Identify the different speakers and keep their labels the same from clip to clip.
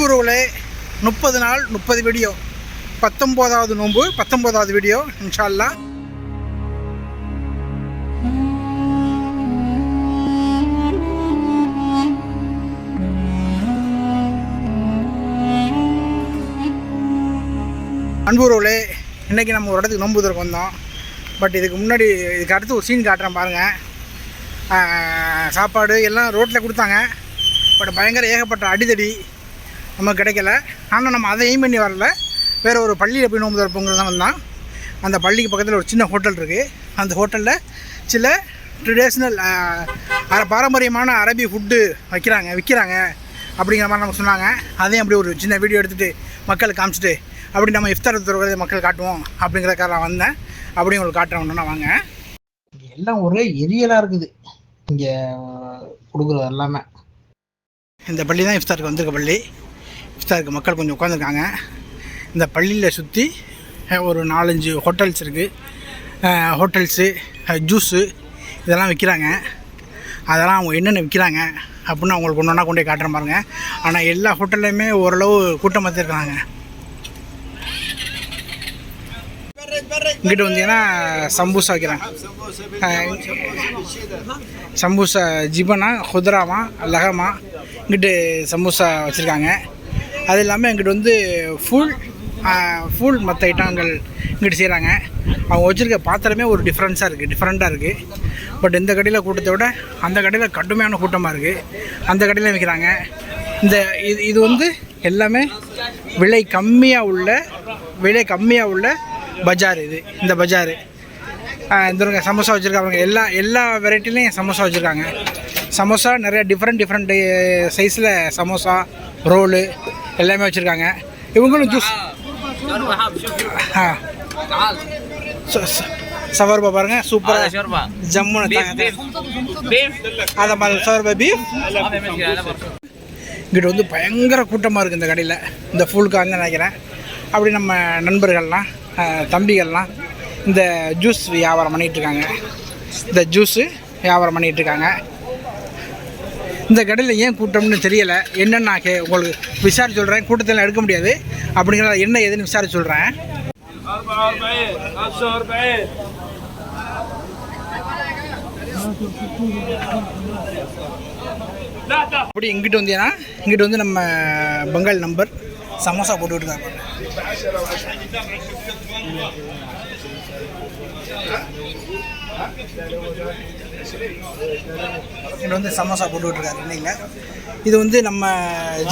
Speaker 1: அன்புறவுகளே 30 நாள் 30 வீடியோ 19வது நோன்பு 19வது வீடியோ இன்ஷா அல்லாஹ். அன்புறவுகளே இன்றைக்கி நம்ம ஒரு இடத்துக்கு நோன்பு தரக்கு வந்தோம். பட் இதுக்கு அடுத்து ஒரு சீன் காட்டுறேன் பாருங்கள். சாப்பாடு எல்லாம் ரோட்டில் கொடுத்தாங்க. பட் பயங்கர ஏகப்பட்ட அடிதடி நமக்கு கிடைக்கல. ஆனால் நம்ம அதை எய்ம் பண்ணி வரல, வேறு ஒரு பள்ளியில் போய் நோன்பு திறப்போங்கிறது தான் வந்தோம். அந்த பள்ளிக்கு பக்கத்தில் ஒரு சின்ன ஹோட்டல் இருக்குது. அந்த ஹோட்டலில் சில ட்ரெடிஷ்னல் பாரம்பரியமான அரபி ஃபுட்டு விற்கிறாங்க அப்படிங்கிற மாதிரி நம்ம சொன்னாங்க. அதையும் அப்படி ஒரு சின்ன வீடியோ எடுத்துகிட்டு மக்களுக்கு காமிச்சிட்டு அப்படி நம்ம இஃப்தார் தருவதை மக்கள் காட்டுவோம் அப்படிங்கிறதுக்காக நான் வந்தேன். அப்படி உங்களுக்கு காட்டுறோம்னா வாங்க. இங்கே எல்லாம் ஒரே எரியலாக இருக்குது. இங்கே கொடுக்குறது எல்லாமே இந்த பள்ளி தான் இஃப்தாருக்கு வந்திருக்க பள்ளி. இஃப்தாருக்கு மக்கள் கொஞ்சம் உட்காந்துருக்காங்க. இந்த பள்ளியில் சுற்றி ஒரு 4-5 ஹோட்டல்ஸ் இருக்குது. ஹோட்டல்ஸு ஜூஸு இதெல்லாம் விற்கிறாங்க. அதெல்லாம் அவங்க என்னென்ன விற்கிறாங்க அப்படின்னு அவங்களுக்கு ஒன்று ஒன்றா கொண்டு போய் காட்டுற பாருங்க. ஆனால் எல்லா ஹோட்டல்லையுமே ஓரளவு கூட்டமாக இருக்கிறாங்க. இங்கிட்ட வந்தீங்கன்னா சம்பூசா வைக்கிறாங்க. சம்பூசா ஜிபனா குதிராமா லகமா இங்கிட்டு சம்பூசா வச்சுருக்காங்க. அது இல்லாமல் இங்கிட்ட வந்து ஃபுல் மற்ற ஐட்டங்கள் இங்கிட்டு செய்கிறாங்க. அவங்க வச்சுருக்க பாத்திரமே ஒரு டிஃப்ரெண்ட்டாக இருக்குது. பட் இந்த கடையில் கூட்டத்தை விட அந்த கடையில் கடுமையான கூட்டமாக இருக்குது. அந்த கடையில் விற்கிறாங்க. இது வந்து எல்லாமே விலை கம்மியாக உள்ள பஜார். இந்த பஜாரு இந்த சமோசா வச்சுருக்காங்க. எல்லா வெரைட்டிலையும் சமோசா வச்சுருக்காங்க. சமோசா நிறையா டிஃப்ரெண்ட் சைஸில் சமோசா ரோலு எல்லாமே வச்சுருக்காங்க. இவங்களும் ஜூஸ் சவர்பா பாருங்கள், சூப்பராக ஜம்முன்னு அதை மாதிரி சவர்பா பீஃப். இங்கிட்ட வந்து பயங்கர கூட்டமாக இருக்குது இந்த கடையில். இந்த ஃபுல்காக நினைக்கிறேன். அப்படி நம்ம நண்பர்கள்லாம் தம்பிகள்லாம் இந்த ஜூஸ் வியாபாரம் பண்ணிகிட்ருக்காங்க. இந்த கடையில் ஏன் கூட்டம்னு தெரியலை. என்னென்னு நான் உங்களுக்கு விசாரிச்சு சொல்கிறேன். கூட்டத்தில் எடுக்க முடியாது அப்படிங்கிறத என்ன ஏதுன்னு விசாரிச்சு சொல்கிறேன். அப்படி இங்கிட்டு வந்து நம்ம பெங்கால் நம்பர் சமோசா போட்டுக்கிட்டு இங்கே வந்து சமோசா போட்டுக்கிட்டுருக்காரு எண்ணெயில். இது வந்து நம்ம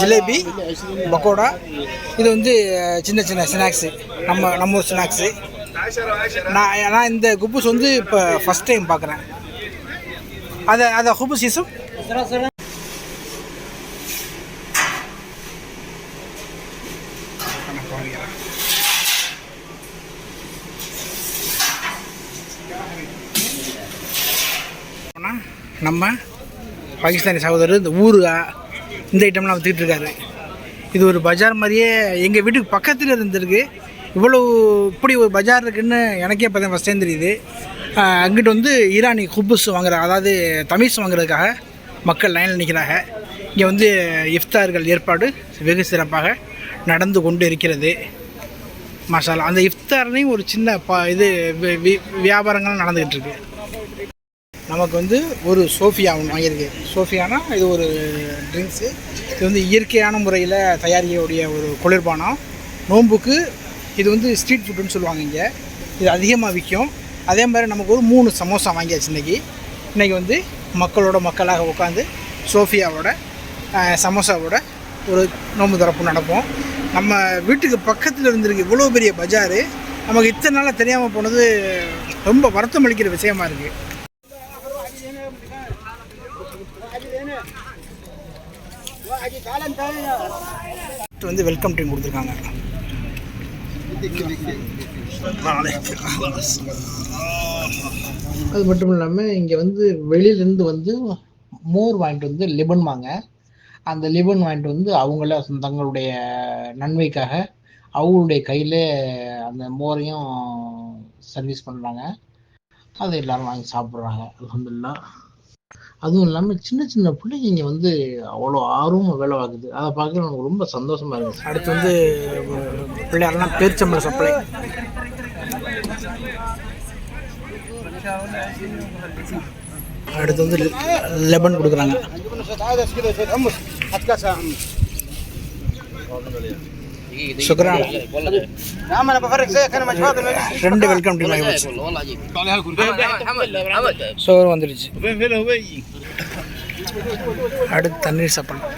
Speaker 1: ஜிலேபி பக்கோடா. இது வந்து சின்ன ஸ்நாக்ஸு, நம்ம ஊர் ஸ்நாக்ஸு. நான் இந்த குப்பூஸ் வந்து இப்போ ஃபஸ்ட் டைம் பார்க்குறேன். அதை குப்பூஸ் யூசுப் நம்ம பாகிஸ்தானி சகோதரர் இந்த ஊறுகாய் இந்த ஐட்டம்லாம் விற்றுக்கிட்டு இருக்காரு. இது ஒரு பஜார் மாதிரியே எங்கள் வீட்டுக்கு பக்கத்தில் இருந்திருக்கு. இப்படி ஒரு பஜார் இருக்குதுன்னு எனக்கே இப்போ தான் ஃபஸ்ட் டைம் தெரியுது. அங்கிட்டு வந்து ஈரானி குப்பூஸ் அதாவது தமீஸ் வாங்குறதுக்காக மக்கள் லைனில் நிற்கிறாங்க. இங்கே வந்து இஃப்தார்கள் ஏற்பாடு வெகு சிறப்பாக நடந்து கொண்டு இருக்கிறது. மசாலா அந்த இஃப்தார்லேயும் ஒரு சின்ன வியாபாரங்கள் நடந்துக்கிட்டு இருக்கு. நமக்கு வந்து ஒரு சோஃபியா ஒன்று வாங்கியிருக்கு. சோஃபியானா இது ஒரு ட்ரிங்க்ஸு. இது வந்து இயற்கையான முறையில் தயாரிக்கக்கூடிய ஒரு குளிர்பானம். நோன்புக்கு இது வந்து ஸ்ட்ரீட் ஃபுட்டுன்னு சொல்லுவாங்க. இங்கே இது அதிகமாக விற்கும். அதே மாதிரி நமக்கு ஒரு 3 சமோசா வாங்கியாச்சு. இன்றைக்கி வந்து மக்களாக உட்காந்து சோஃபியாவோட சமோசாவோட ஒரு நோன்பு திறப்பு நடப்போம். நம்ம வீட்டுக்கு பக்கத்தில் இருந்திருக்கு இவ்வளோ பெரிய பஜாரு. நமக்கு இத்தனை நாளாக தெரியாமல் போனது ரொம்ப வருத்தம் அளிக்கிற விஷயமா இருக்குது. வந்து வெல்கம் ட்ரிங்க் கொடுத்துருக்காங்க. அது மட்டும் இல்லாமல் இங்கே வந்து வெளியிலேருந்து வந்து மோர் வாங்கிட்டு வந்து லிபன் வாங்க. அந்த லிபன் வாங்கிட்டு வந்து அவங்கள தங்களுடைய நன்மைக்காக அவங்களுடைய கையில் அந்த மோரையும் சர்வீஸ் பண்ணுறாங்க. அது எல்லோரும் வாங்கி சாப்பிட்றாங்க. அல்ஹம்துலில்லாஹ்.
Speaker 2: அதுவும் இல்லாமல் சின்ன சின்ன பிள்ளைங்க இங்கே வந்து அவ்வளோ ஆர்வமாக வேலை பார்க்குது. அதை பார்க்க எனக்கு ரொம்ப சந்தோஷமாக இருந்துச்சு.
Speaker 1: அடுத்து வந்து பிள்ளையாரெல்லாம் பேரிச்சம்பழம் சப்ளை. அடுத்து வந்து லெமன் கொடுக்குறாங்க. சுக்ரான். 2 வெல்கம் ட்ரிங்க் ஆகிடுச்சு. சோறு வந்துடுச்சு. அடுத்து தண்ணீர் சாப்பிடலாம்.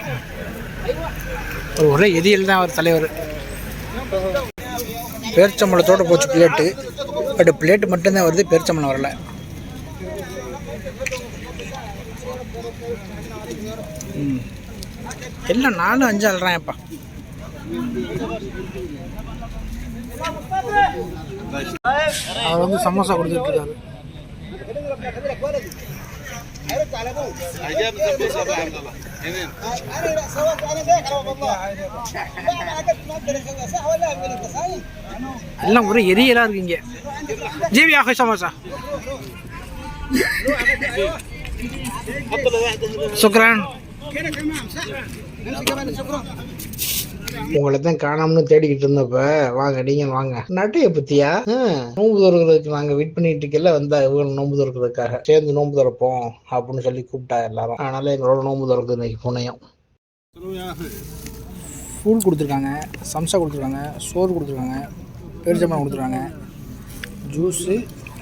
Speaker 1: ஒரே எதியில் தான் அவர் தலைவர். பேரிச்சம்பழத்தோடு போச்சு பிளேட்டு. பட் பிளேட்டு மட்டும்தான் வருது, பேரிச்சம்பழம் வரல. எல்லாம் 4, 5 அல்றான்ப்பா. அவர் வந்து சமோசா கொடுத்துட்டு இருக்காரு. எல்லாம் ஒரே எரியலா இருக்கீங்க. ஜீவி ஆக சமோசா. சுக்ரான்.
Speaker 2: உங்களை தான் காணாமனு தேடிக்கிட்டு இருந்தப்ப வாங்க நீங்கள் வாங்க. நட்டையை பற்றியா? நோன்பு திறக்கிறதுக்கு நாங்கள் வெயிட் பண்ணிட்டு இருக்கல, வந்தா இவங்க நோன்பு திறக்கிறதுக்காக சேர்ந்து நோன்பு திறப்போம் அப்படின்னு சொல்லி கூப்பிட்டா எல்லாரும். அதனால எங்களோட நோன்பு திறக்குது இன்னைக்கு புனையும்.
Speaker 1: ஃபூல் கொடுத்துருக்காங்க, சம்சா கொடுத்துருக்காங்க, சோறு கொடுத்துருக்காங்க, பேரிச்சம்பழம் கொடுத்துருக்காங்க, ஜூஸு,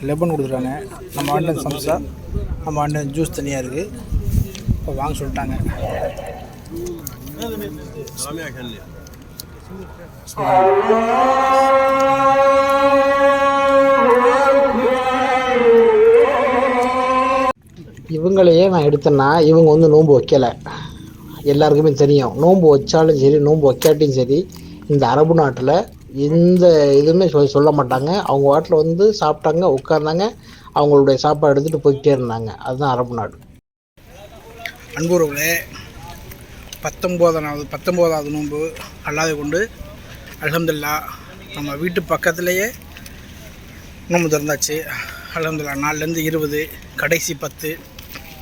Speaker 1: லெமன் கொடுத்துருக்காங்க. நம்ம ஆண்ட சம்சா, நம்ம ஆண்ட ஜூஸ் தனியாக இருக்குது. இப்போ வாங்க சொல்லிட்டாங்க.
Speaker 2: இவங்களையே நான் எடுத்தேன்னா இவங்க வந்து நோன்பு வைக்கலை. எல்லாருக்குமே தெரியும், நோன்பு வச்சாலும் சரி நோன்பு வைக்காட்டியும் சரி இந்த அரபு நாட்டில் எந்த இதுவுமே சொல்ல மாட்டாங்க. அவங்க வாட்டில் வந்து சாப்பிட்டாங்க, உட்கார்ந்தாங்க, அவங்களுடைய சாப்பாடு எடுத்துகிட்டு போய்கிட்டே இருந்தாங்க. அதுதான் அரபு நாடு.
Speaker 1: அன்புறவுகளே, 19வது நோன்பு அல்லாத கொண்டு அல்ஹம்துலில்லாஹ் நம்ம வீட்டு பக்கத்துலேயே நோன்பு திறந்தாச்சு. அல்ஹம்துலில்லாஹ் 4லேருந்து 20, கடைசி 10.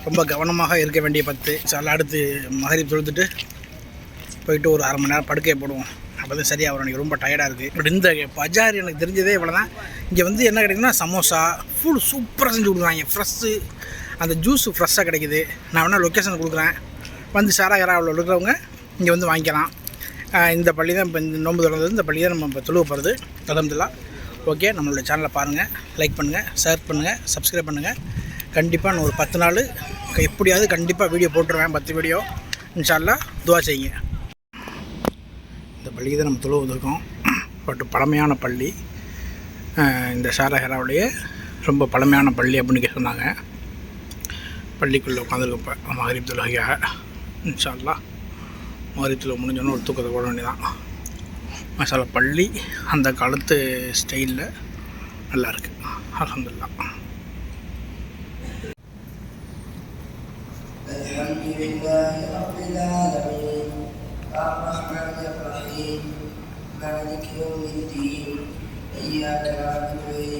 Speaker 1: ரொம்ப கவனமாக இருக்க வேண்டிய 10. அடுத்து மகரிப் தொழுதுட்டு போயிட்டு ஒரு 1/2 மணி நேரம் படுக்கையை போடுவோம். அப்போ தான் சரியாக வரும். எனக்கு ரொம்ப டயர்டாக இருக்குது. பட் இந்த பஜார் எனக்கு தெரிஞ்சதே இவ்வளோ தான். இங்கே வந்து என்ன கிடைக்குதுன்னா சமோசா ஃபுல் சூப்பராக செஞ்சு கொடுக்குறாங்க. ஃப்ரெஷ்ஷு, அந்த ஜூஸு ஃப்ரெஷ்ஷாக கிடைக்குது. நான் வேணால் லொக்கேஷன் கொடுக்குறேன், வந்து ஷாராவில் இருக்கிறவங்க இங்கே வந்து வாங்கிக்கலாம். இந்த பள்ளி தான் இப்போ இந்த நோன்பு திறந்தது. இந்த பள்ளி தான் நம்ம இப்போ தொழுவ போகிறது. அல்ஹம்துலில்லாஹ். ஓகே, நம்மளோட சேனலை பாருங்கள், லைக் பண்ணுங்கள், ஷேர் பண்ணுங்கள், சப்ஸ்கிரைப் பண்ணுங்கள். கண்டிப்பாக நான் ஒரு 10 நாள் எப்படியாவது கண்டிப்பாக வீடியோ போட்டுருவேன், 10 வீடியோ. இன்ஷா அல்லாஹ் துஆ செய்யுங்க. இந்த பள்ளிக்கு தான் நம்ம தொழுவ வந்திருக்கோம். பட் பழமையான பள்ளி. இந்த ஷாரஹராவுடைய ரொம்ப பழமையான பள்ளி அப்படின்னு சொன்னாங்க. பள்ளிக்குள்ளே உட்காந்துருக்கப்போ மகரிப் தொழுகையாக இன்ஷா அல்லாஹ் மகரிப் தொழுகை முடிஞ்சோன்னு ஒரு தூக்கத்தை போட வேண்டியதான். மசாலா பள்ளி அந்த காலத்து ஸ்டைலில் நல்லாயிருக்கு. அல்ஹம்துலில்லாஹ்.
Speaker 3: அல்ஹம்துலில்லாஹி ரப்பில் ஆலமீன் அர்ரஹ்மானிர் ரஹீம் மாலிகி யௌமிddin இய்யாக நஅபுது